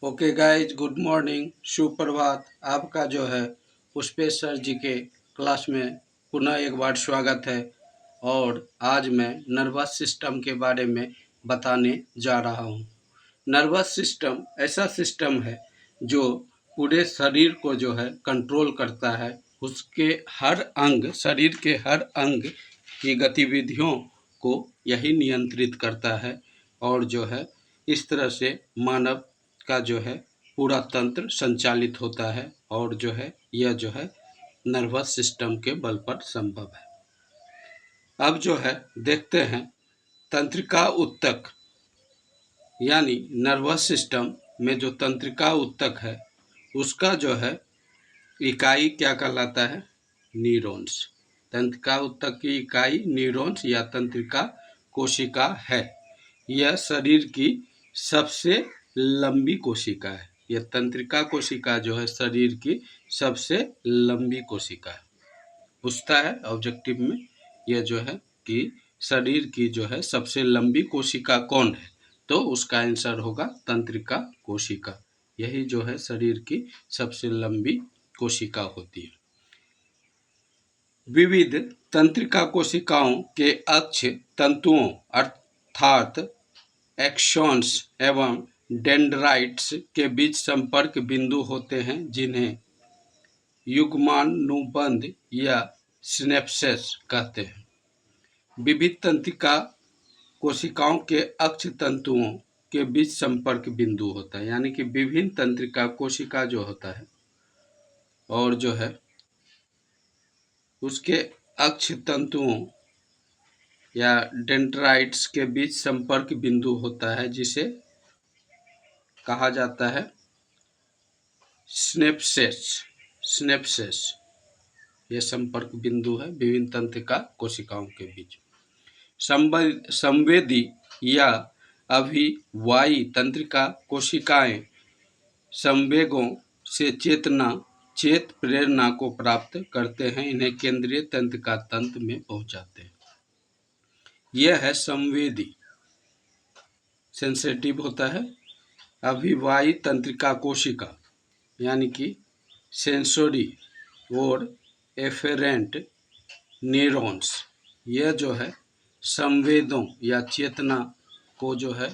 Okay guys, good morning, सुप्रभात। आपका जो है पुष्पेश सर जी के क्लास में पुनः एक बार स्वागत है। और आज मैं नर्वस सिस्टम के बारे में बताने जा रहा हूँ। नर्वस सिस्टम ऐसा सिस्टम है जो पूरे शरीर को जो है कंट्रोल करता है। उसके हर अंग, शरीर के हर अंग की गतिविधियों को यही नियंत्रित करता है। और जो है इस तरह से मानव का जो है पूरा तंत्र संचालित होता है। और जो है यह जो है नर्वस सिस्टम के बल पर संभव है। अब जो है देखते हैं तंत्रिका ऊतक, यानी नर्वस सिस्टम में जो तंत्रिका ऊतक है उसका जो है इकाई क्या कहलाता है? न्यूरॉन्स। तंत्रिका ऊतक की इकाई न्यूरॉन्स या तंत्रिका कोशिका है। यह शरीर की सबसे लंबी कोशिका है। यह तंत्रिका कोशिका जो है शरीर की सबसे लंबी कोशिका है। पूछता है ऑब्जेक्टिव में यह जो है कि शरीर की जो है सबसे लंबी कोशिका कौन है, तो उसका आंसर होगा तंत्रिका कोशिका। यही जो है शरीर की सबसे लंबी कोशिका होती है। विविध तंत्रिका कोशिकाओं के अक्ष तंतुओं अर्थात एक्सॉन्स एवं डेंड्राइट्स के बीच संपर्क बिंदु होते हैं, जिन्हें युग्मानुबंध या सिनेप्सेस कहते हैं। विविध तंत्रिका कोशिकाओं के अक्ष तंतुओं के बीच संपर्क बिंदु होता है, यानी कि विभिन्न तंत्रिका कोशिका जो होता है और जो है उसके अक्ष तंतुओं या डेंड्राइट्स के बीच संपर्क बिंदु होता है, जिसे कहा जाता है स्नेप्सेस। यह संपर्क बिंदु है विभिन्न तंत्रिका कोशिकाओं के बीच। संवेदी या अभिवाही तंत्रिका कोशिकाएं संवेगों से चेत प्रेरणा को प्राप्त करते हैं, इन्हें केंद्रीय तंत्रिका तंत्र में पहुंचाते हैं। यह है संवेदी, सेंसिटिव होता है। अभिवाही तंत्रिका कोशिका यानी कि सेंसोरी और एफेरेंट न्यूरॉन्स, यह जो है संवेदों या चेतना को जो है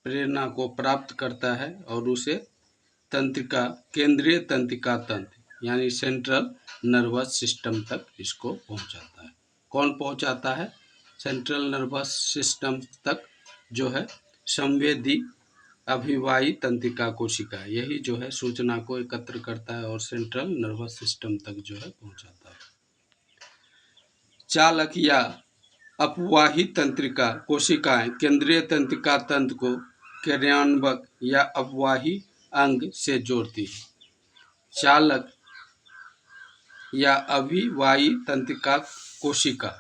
प्रेरणा को प्राप्त करता है और उसे केंद्रीय तंत्रिका तंत्र यानी सेंट्रल नर्वस सिस्टम तक इसको पहुंचाता है। कौन पहुंचाता है? सेंट्रल नर्वस सिस्टम तक जो है संवेदी अभिवाही तंत्रिका कोशिका, यही जो है सूचना को एकत्र करता है और सेंट्रल नर्वस सिस्टम तक जो है पहुंचाता है। चालक या अपवाही तंत्रिका कोशिकाएं केंद्रीय तंत्रिका तंत्र को क्रियान्वयक या अपवाही अंग से जोड़ती है। चालक या अभिवाही तंत्रिका कोशिका,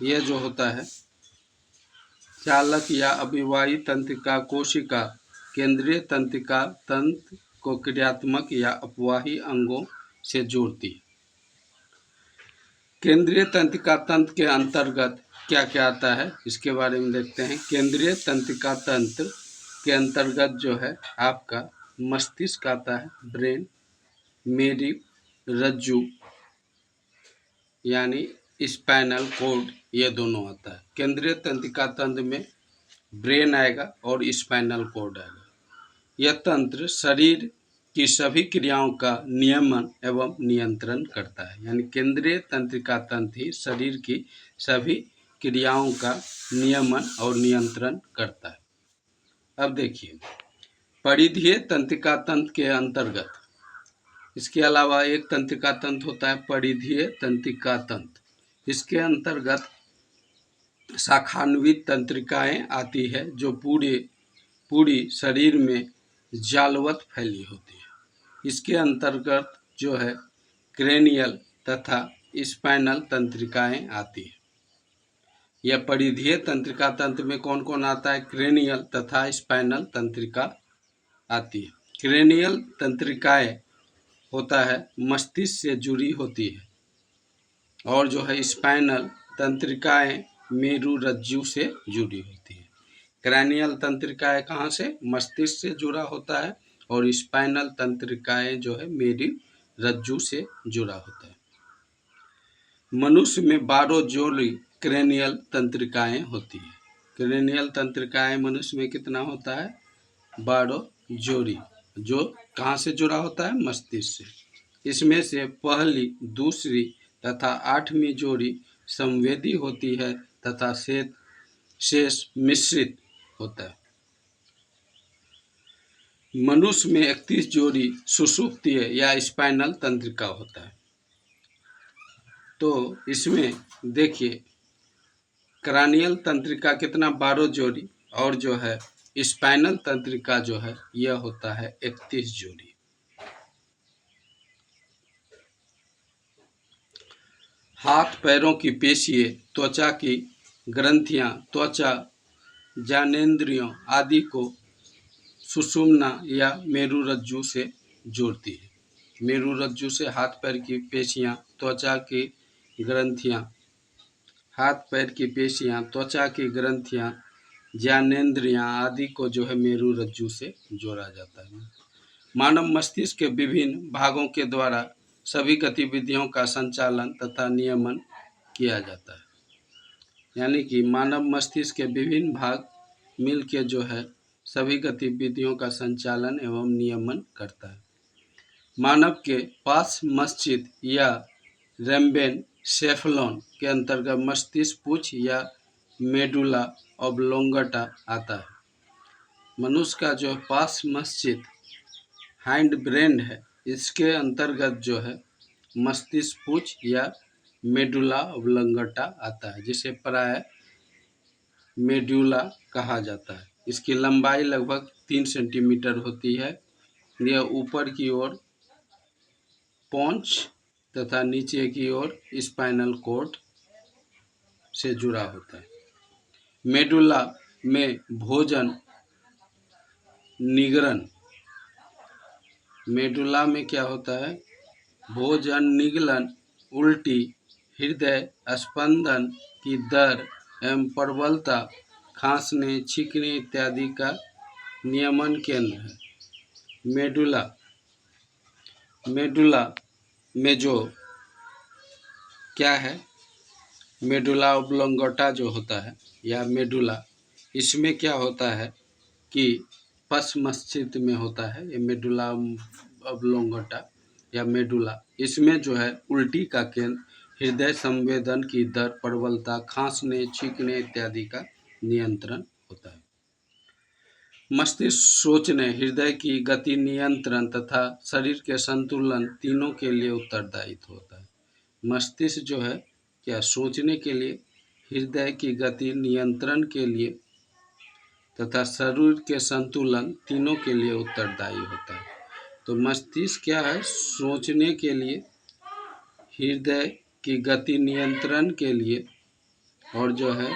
यह जो होता है चालक या अभिवाही तंत्रिका कोशिका केंद्रीय तंत्रिका तंत्र को क्रियात्मक या अपवाही अंगों से जोड़ती है। केंद्रीय तंत्रिका तंत्र के अंतर्गत क्या क्या आता है इसके बारे में देखते हैं। केंद्रीय तंत्रिका तंत्र के अंतर्गत जो है आपका मस्तिष्क आता है, ब्रेन, मेरी रज्जु यानी स्पाइनल कॉर्ड, ये दोनों आता है। केंद्रीय तंत्रिका तंत्र में ब्रेन आएगा और स्पाइनल कॉर्ड आएगा। यह तंत्र शरीर की सभी क्रियाओं का नियमन एवं नियंत्रण करता है, यानी केंद्रीय तंत्रिका तंत्र ही शरीर की सभी क्रियाओं का नियमन और नियंत्रण करता है। अब देखिए परिधीय तंत्रिका तंत्र के अंतर्गत इसके अलावा एक तंत्रिका तंत्र होता है परिधीय तंत्रिका तंत्र। इसके अंतर्गत शाखान्वित तंत्रिकाएं आती है जो पूरी शरीर में जालवत फैली होती है। इसके अंतर्गत जो है क्रेनियल तथा स्पाइनल तंत्रिकाएं आती है। यह परिधीय तंत्रिका तंत्र में कौन कौन आता है? क्रेनियल तथा स्पाइनल तंत्रिका आती है। क्रेनियल तंत्रिकाएं होता है मस्तिष्क से जुड़ी होती है और जो है स्पाइनल तंत्रिकाएं मेरुरज्जु से जुड़ी होती है। क्रैनियल तंत्रिकाएं कहाँ से? मस्तिष्क से जुड़ा होता है, और स्पाइनल तंत्रिकाएं जो है मेरी रज्जु से जुड़ा होता है। मनुष्य में 12 जोड़ी क्रैनियल तंत्रिकाएं होती है। क्रैनियल तंत्रिकाएं मनुष्य में कितना होता है? 12 जोड़ी, जो कहाँ से जुड़ा होता है? मस्तिष्क से। इसमें से पहली, दूसरी तथा 8वीं जोड़ी संवेदी होती है तथा शेष मिश्रित होता है। मनुष्य में 31 जोड़ी सुषुप्तीय या स्पाइनल तंत्रिका होता है। तो इसमें देखिए, क्रैनियल तंत्रिका कितना? 12 जोड़ी, और जो है स्पाइनल तंत्रिका जो है यह होता है 31 जोड़ी। हाथ पैरों की पेशियां, त्वचा की ग्रंथियां, त्वचा, ज्ञानेंद्रियों आदि को सुषुम्ना या मेरुरज्जु से जोड़ती है। मेरुरज्जु से हाथ पैर की पेशियां, त्वचा की ग्रंथियां, हाथ पैर की पेशियां, त्वचा की ग्रंथियां, ज्ञानेंद्रियां आदि को जो है मेरुरज्जु से जोड़ा जाता है। मानव मस्तिष्क के विभिन्न भागों के द्वारा सभी गतिविधियों का संचालन तथा नियमन किया जाता है। यानी कि मानव मस्तिष्क के विभिन्न भाग मिलकर जो है सभी गतिविधियों का संचालन एवं नियमन करता है। मानव के पास मस्तिष्क या रेम्बेन सेफलोन के अंतर्गत मस्तिष्क पूछ या मेडुला ऑब्लोंगटा आता है। मनुष्य का जो पास मस्तिष्क हाइंड ब्रेन है, इसके अंतर्गत जो है मस्तिष्क पूछ या मेडुला ऑब्लोंगटा आता है, जिसे प्राय मेड्यूला कहा जाता है। इसकी लंबाई लगभग 3 सेंटीमीटर होती है। यह ऊपर की ओर पोंच तथा नीचे की ओर स्पाइनल कॉर्ड से जुड़ा होता है। मेडुला में भोजन निगरण, मेडुला में क्या होता है? भोजन निगलन, उल्टी, हृदय स्पंदन की दर एवं प्रबलता, खांसने, छींकने इत्यादि का नियमन केंद्र है। मेडुला में जो क्या है? मेडुला ऑब्लोंगेटा जो होता है या मेडुला, इसमें क्या होता है कि पस मस्तिष्क में होता है ये मेडुला ऑब्लोंगेटा या मेडुला। इसमें जो है उल्टी का केंद्र, हृदय संवेदन की दर, प्रबलता, खांसने, छींकने इत्यादि का नियंत्रण होता है। मस्तिष्क सोचने, हृदय की गति नियंत्रण तथा शरीर के संतुलन तीनों के लिए उत्तरदायित्व होता है। मस्तिष्क जो है क्या? सोचने के लिए, हृदय की गति नियंत्रण के लिए तथा शरीर के संतुलन तीनों के लिए उत्तरदायी होता है। तो मस्तिष्क क्या है? सोचने के लिए, हृदय की गति नियंत्रण के लिए, और जो है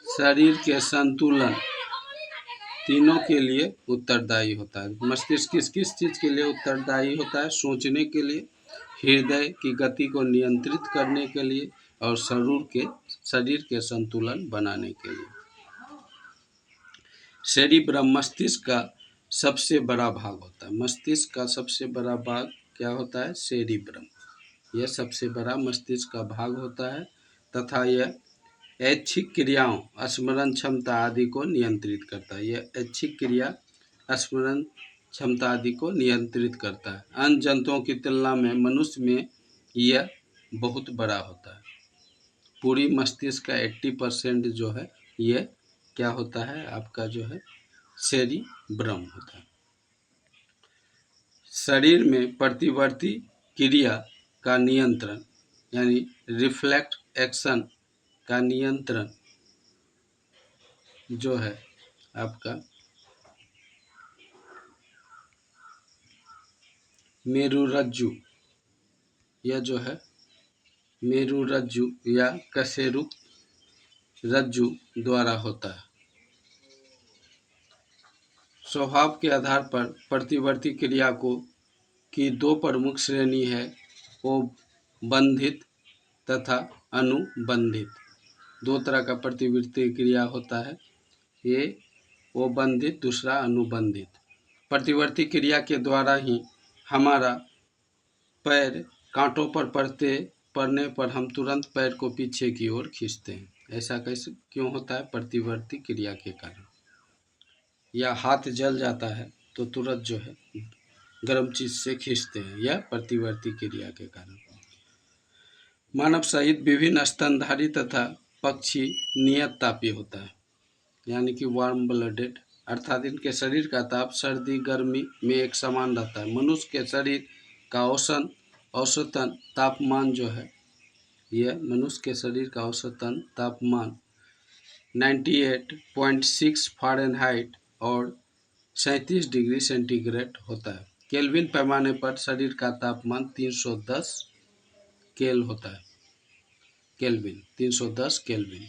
शरीर के संतुलन तीनों के लिए उत्तरदायी होता है। मस्तिष्क किस किस चीज़ के लिए उत्तरदायी होता है? सोचने के लिए, हृदय की गति को नियंत्रित करने के लिए, और शरीर के संतुलन बनाने के लिए। सेरिब्रम मस्तिष्क का सबसे बड़ा भाग होता है। मस्तिष्क का सबसे बड़ा भाग क्या होता है? सेरिब्रम। यह सबसे बड़ा मस्तिष्क का भाग होता है तथा यह ऐच्छिक क्रियाओं, स्मरण क्षमता आदि को नियंत्रित करता है। यह ऐच्छिक क्रिया, स्मरण क्षमता आदि को नियंत्रित करता है। अन्य जंतुओं की तुलना में मनुष्य में यह बहुत बड़ा होता है। पूरी मस्तिष्क का 80% जो है यह क्या होता है? आपका जो है सेरिब्रम होता है। शरीर में प्रतिवर्ती क्रिया का नियंत्रण यानी रिफ्लेक्स एक्शन का नियंत्रण जो है आपका मेरुरज्जु, यह जो है मेरुरज्जु या कशेरुक रज्जु द्वारा होता है। स्वभाव के आधार पर प्रतिवर्ती क्रिया की 2 प्रमुख श्रेणी है, वो बंधित तथा अनुबंधित। 2 तरह का प्रतिवर्ती क्रिया होता है। ये वो बंधित, दूसरा अनुबंधित। प्रतिवर्ती क्रिया के द्वारा ही हमारा पैर कांटों पर पड़ने पर हम तुरंत पैर को पीछे की ओर खींचते हैं। ऐसा कैसे क्यों होता है? प्रतिवर्ती क्रिया के कारण। या हाथ जल जाता है तो तुरंत जो है गर्म चीज से खींचते हैं, यह प्रतिवर्ती क्रिया के कारण। मानव सहित विभिन्न स्तनधारी तथा पक्षी नियत तापी होता है, यानी कि वार्म ब्लडेड, अर्थात इनके शरीर का ताप सर्दी गर्मी में एक समान रहता है। मनुष्य के शरीर का औसतन तापमान जो है, यह मनुष्य के शरीर का औसतन तापमान 98.6 फ़ारेनहाइट और 37 डिग्री सेंटीग्रेड होता है। केल्विन पैमाने पर शरीर का तापमान 310 केल होता है। Kelvin 310 kelvin.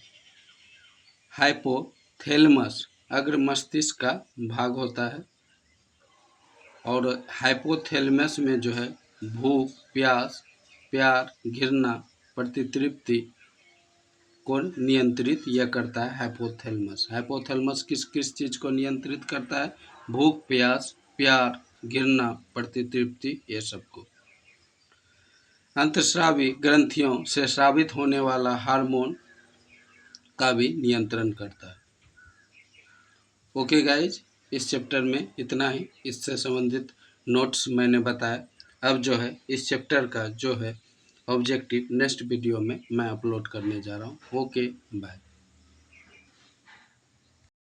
हाइपोथैलेमस अग्र मस्तिष्क का भाग होता है और हाइपोथैलेमस में जो है भूख, प्यास, प्यार, घृणा, प्रतितृप्ति को नियंत्रित यह करता है हाइपोथैलेमस। हाइपोथैलेमस किस किस चीज़ को नियंत्रित करता है? भूख, प्यास, प्यार, घृणा, प्रतितृप्ति, ये सब को। अंतःस्रावी ग्रंथियों से स्रावित होने वाला हार्मोन का भी नियंत्रण करता है। ओके गाइज, इस चैप्टर में इतना ही। इससे संबंधित नोट्स मैंने बताया। अब जो है इस चैप्टर का जो है ऑब्जेक्टिव नेक्स्ट वीडियो में मैं अपलोड करने जा रहा हूँ। Okay, bye.